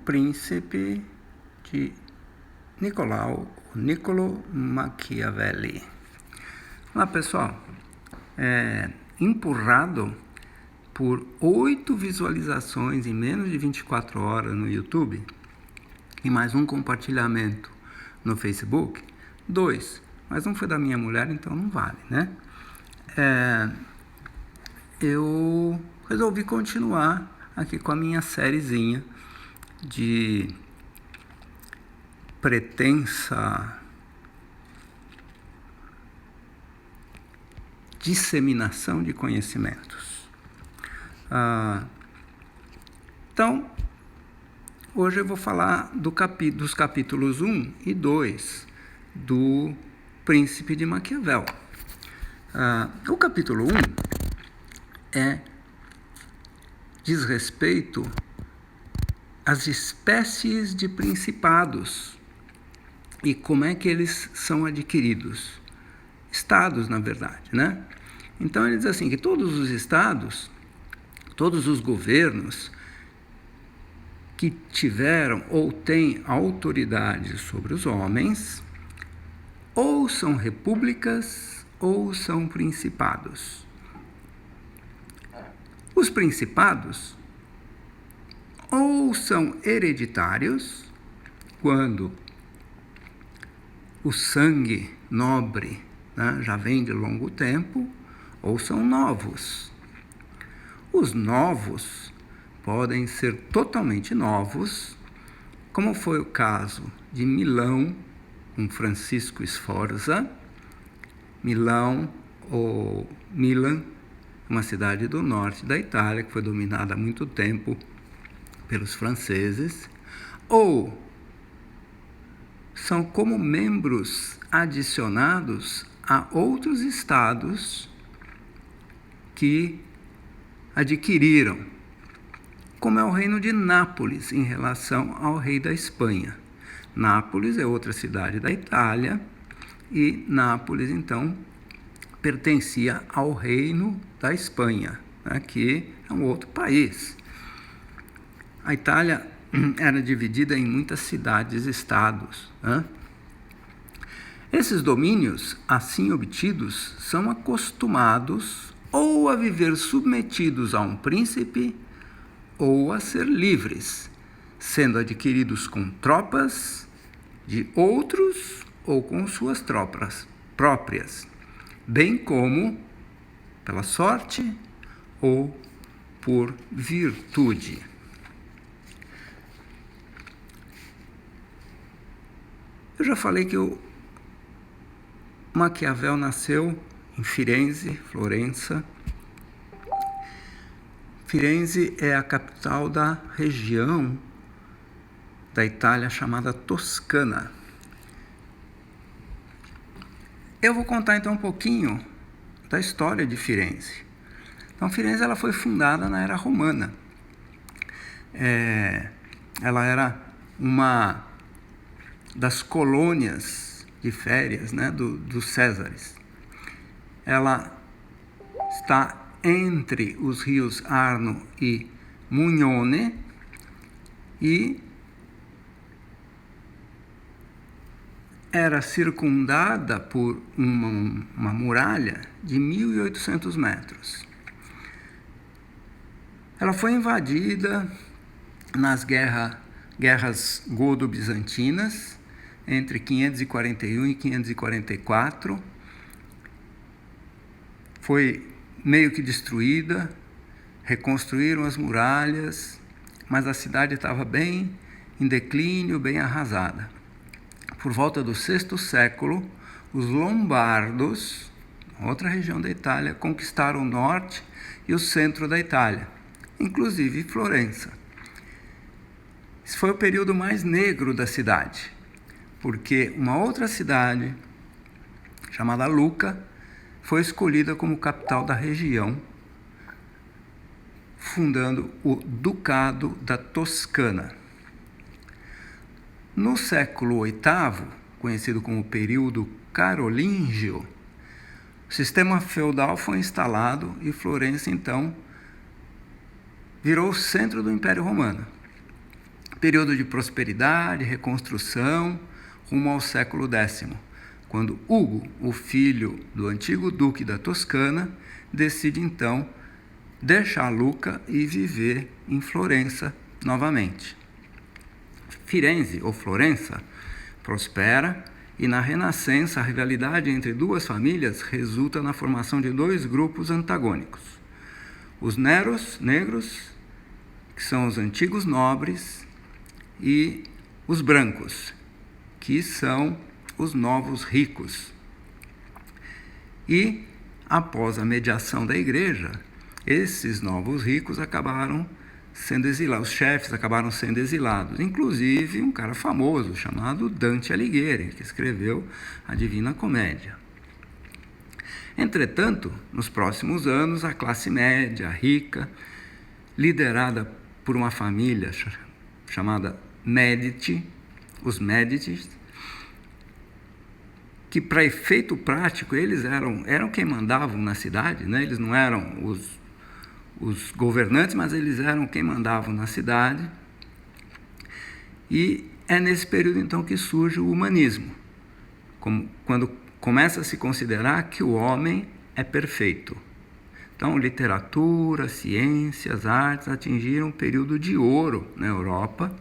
Príncipe de Niccolo Machiavelli. Olá, pessoal. Empurrado por 8 visualizações em menos de 24 horas no YouTube e mais um compartilhamento no Facebook, 2, mas um foi da minha mulher, então não vale, né? Eu resolvi continuar aqui com a minha sériezinha de pretensa disseminação de conhecimentos. Então, hoje eu vou falar dos capítulos 1 e 2 do Príncipe de Maquiavel. O capítulo 1 diz respeito às espécies de principados e como é que eles são adquiridos. Estados, na verdade, né? Então ele diz assim, que todos os estados, todos os governos que tiveram ou têm autoridade sobre os homens, ou são repúblicas ou são principados. Os principados ou são hereditários, quando o sangue nobre, né, já vem de longo tempo, ou são novos. Os novos podem ser totalmente novos, como foi o caso de Milão, com Francisco Sforza. Milão, ou Milan, uma cidade do norte da Itália, que foi dominada há muito tempo pelos franceses, ou são como membros adicionados a outros estados que adquiriram, como é o reino de Nápoles em relação ao rei da Espanha. Nápoles é outra cidade da Itália e Nápoles, então, pertencia ao reino da Espanha, né, que é um outro país. A Itália era dividida em muitas cidades-estados, né? Esses domínios, assim obtidos, são acostumados ou a viver submetidos a um príncipe ou a ser livres, sendo adquiridos com tropas de outros ou com suas tropas próprias, bem como pela sorte ou por virtude. Eu já falei que o Maquiavel nasceu em Firenze, Florença. Firenze é a capital da região da Itália chamada Toscana. Eu vou contar então um pouquinho da história de Firenze. Então, Firenze ela foi fundada na era romana. Ela era uma das colônias de férias, né, dos Césares. Ela está entre os rios Arno e Mugnone e era circundada por uma muralha de 1.800 metros. Ela foi invadida nas guerras godo-bizantinas, entre 541 e 544, foi meio que destruída, reconstruíram as muralhas, mas a cidade estava bem em declínio, bem arrasada. Por volta do VI século, os lombardos, outra região da Itália, conquistaram o norte e o centro da Itália, inclusive Florença. Esse foi o período mais negro da cidade, porque uma outra cidade, chamada Lucca, foi escolhida como capital da região, fundando o Ducado da Toscana. No século VIII, conhecido como período carolíngio, o sistema feudal foi instalado e Florença, então, virou o centro do Império Romano. Período de prosperidade, reconstrução, rumo ao século X, quando Ugo, o filho do antigo duque da Toscana, decide então deixar Lucca e viver em Florença novamente. Firenze, ou Florença, prospera e na Renascença a rivalidade entre duas famílias resulta na formação de dois grupos antagônicos. Os negros, que são os antigos nobres, e os brancos, que são os novos ricos. E, após a mediação da igreja, esses novos ricos acabaram sendo exilados, os chefes acabaram sendo exilados, inclusive um cara famoso chamado Dante Alighieri, que escreveu a Divina Comédia. Entretanto, nos próximos anos, a classe média, rica, liderada por uma família chamada Medici, os Medici, que para efeito prático eles eram quem mandavam na cidade, né? Eles não eram os governantes, mas eles eram quem mandavam na cidade. E é nesse período então que surge o humanismo, quando começa a se considerar que o homem é perfeito. Então, literatura, ciências, artes atingiram um período de ouro na Europa,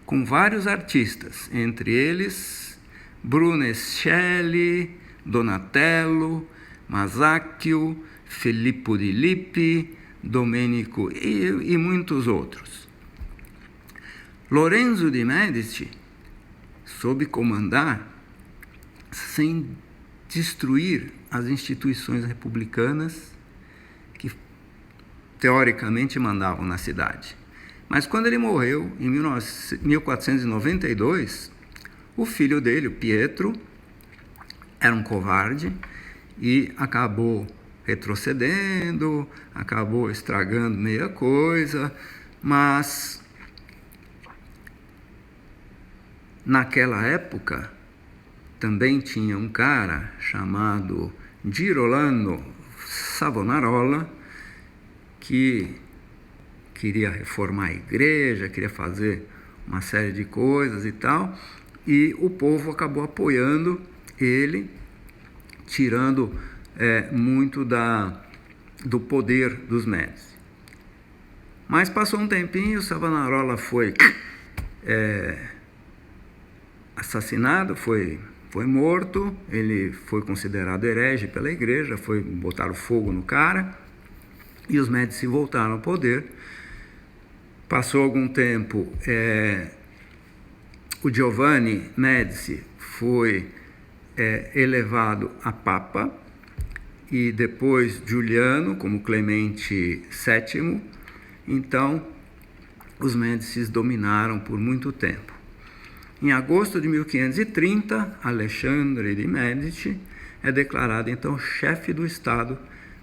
com vários artistas, entre eles Brunelleschi, Donatello, Masaccio, Filippo di Lippi, Domenico e muitos outros. Lorenzo de Medici soube comandar sem destruir as instituições republicanas que teoricamente mandavam na cidade. Mas quando ele morreu, em 1492, o filho dele, o Pietro, era um covarde e acabou retrocedendo, acabou estragando meia coisa, mas naquela época também tinha um cara chamado Girolamo Savonarola que queria reformar a igreja, queria fazer uma série de coisas e tal, e o povo acabou apoiando ele, tirando muito do poder dos Médici. Mas passou um tempinho, Savonarola foi assassinado, foi morto, ele foi considerado herege pela igreja, botaram fogo no cara, e os Médici voltaram ao poder. Passou algum tempo, o Giovanni Médici foi elevado a papa, e depois Giuliano como Clemente VII. Então, os Médicis dominaram por muito tempo. Em agosto de 1530, Alexandre de Médici é declarado, então, chefe do Estado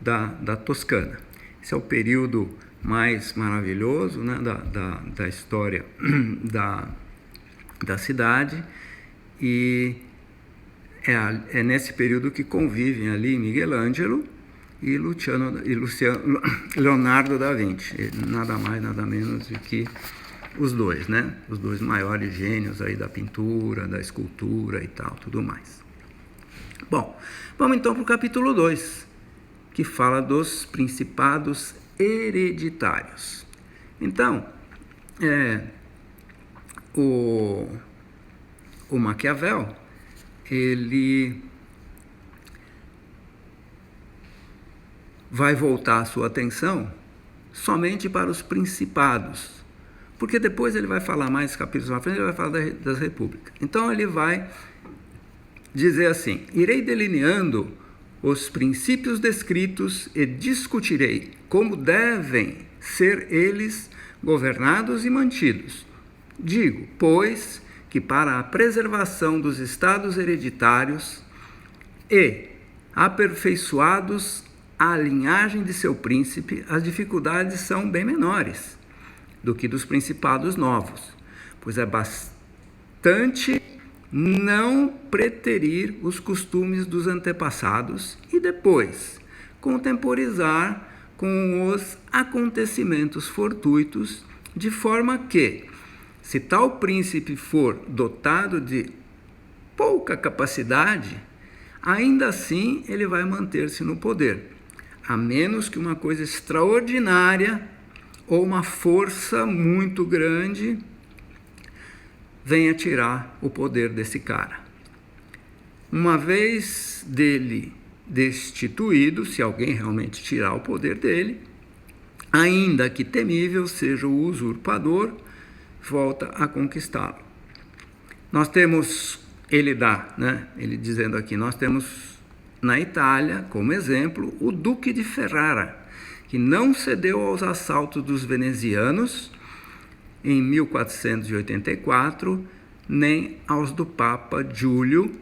da Toscana. Esse é o período mais maravilhoso, né, da história da cidade, e é nesse período que convivem ali Miguel Ângelo e Leonardo da Vinci, nada mais, nada menos do que os dois, né? Os dois maiores gênios aí da pintura, da escultura e tal, tudo mais. Bom, vamos então para o capítulo 2, que fala dos principados hereditários. Então, o Maquiavel, ele vai voltar a sua atenção somente para os principados, porque depois ele vai falar mais capítulos na frente, ele vai falar das repúblicas. Então ele vai dizer assim: irei delineando os princípios descritos e discutirei como devem ser eles governados e mantidos. Digo, pois, que para a preservação dos estados hereditários e aperfeiçoados a linhagem de seu príncipe, as dificuldades são bem menores do que dos principados novos, pois é bastante não preterir os costumes dos antepassados e depois contemporizar com os acontecimentos fortuitos, de forma que Se tal príncipe for dotado de pouca capacidade, ainda assim ele vai manter-se no poder, a menos que uma coisa extraordinária ou uma força muito grande venha tirar o poder desse cara. Uma vez dele destituído, se alguém realmente tirar o poder dele, ainda que temível seja o usurpador, volta a conquistá-lo. Nós temos, ele dizendo aqui, nós temos na Itália, como exemplo, o Duque de Ferrara, que não cedeu aos assaltos dos venezianos em 1484, nem aos do Papa Júlio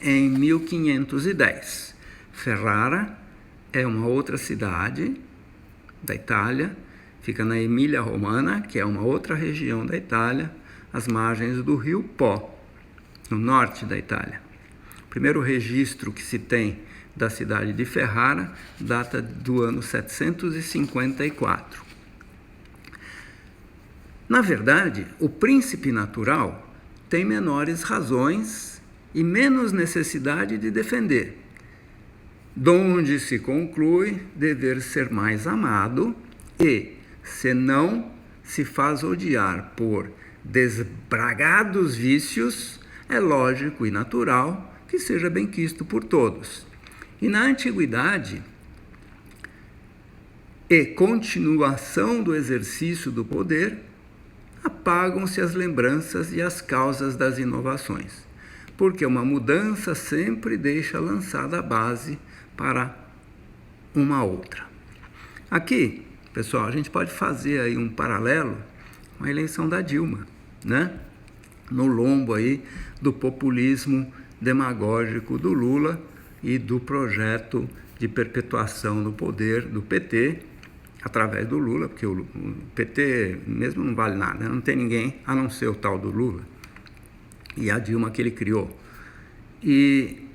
em 1510. Ferrara é uma outra cidade da Itália, fica na Emília-Romana, que é uma outra região da Itália, às margens do rio Po, no norte da Itália. O primeiro registro que se tem da cidade de Ferrara data do ano 754. Na verdade, o príncipe natural tem menores razões e menos necessidade de defender, donde se conclui dever ser mais amado e, senão se faz odiar por desbragados vícios, é lógico e natural que seja benquisto por todos. E na antiguidade e continuação do exercício do poder, apagam-se as lembranças e as causas das inovações, porque uma mudança sempre deixa lançada a base para uma outra. Aqui, pessoal, a gente pode fazer aí um paralelo com a eleição da Dilma, né? No lombo aí do populismo demagógico do Lula e do projeto de perpetuação do poder do PT, através do Lula, porque o PT mesmo não vale nada, né? Não tem ninguém a não ser o tal do Lula e a Dilma que ele criou. E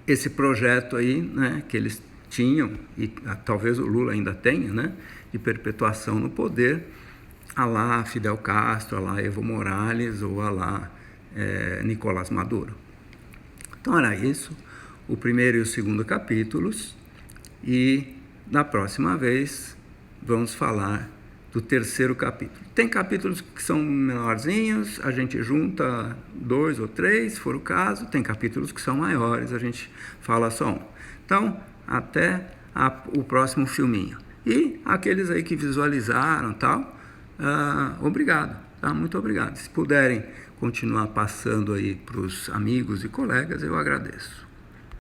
esse projeto aí, né, que eles tinham, e talvez o Lula ainda tenha, né, de perpetuação no poder, a lá Fidel Castro, a lá Evo Morales ou a lá Nicolás Maduro. Então era isso, o primeiro e o segundo capítulos, e na próxima vez vamos falar do terceiro capítulo. Tem capítulos que são menorzinhos, a gente junta 2 ou 3, se for o caso. Tem capítulos que são maiores, a gente fala só um. Então, até o próximo filminho. E aqueles aí que visualizaram tal, obrigado, tá? Muito obrigado. Se puderem continuar passando aí para os amigos e colegas, eu agradeço.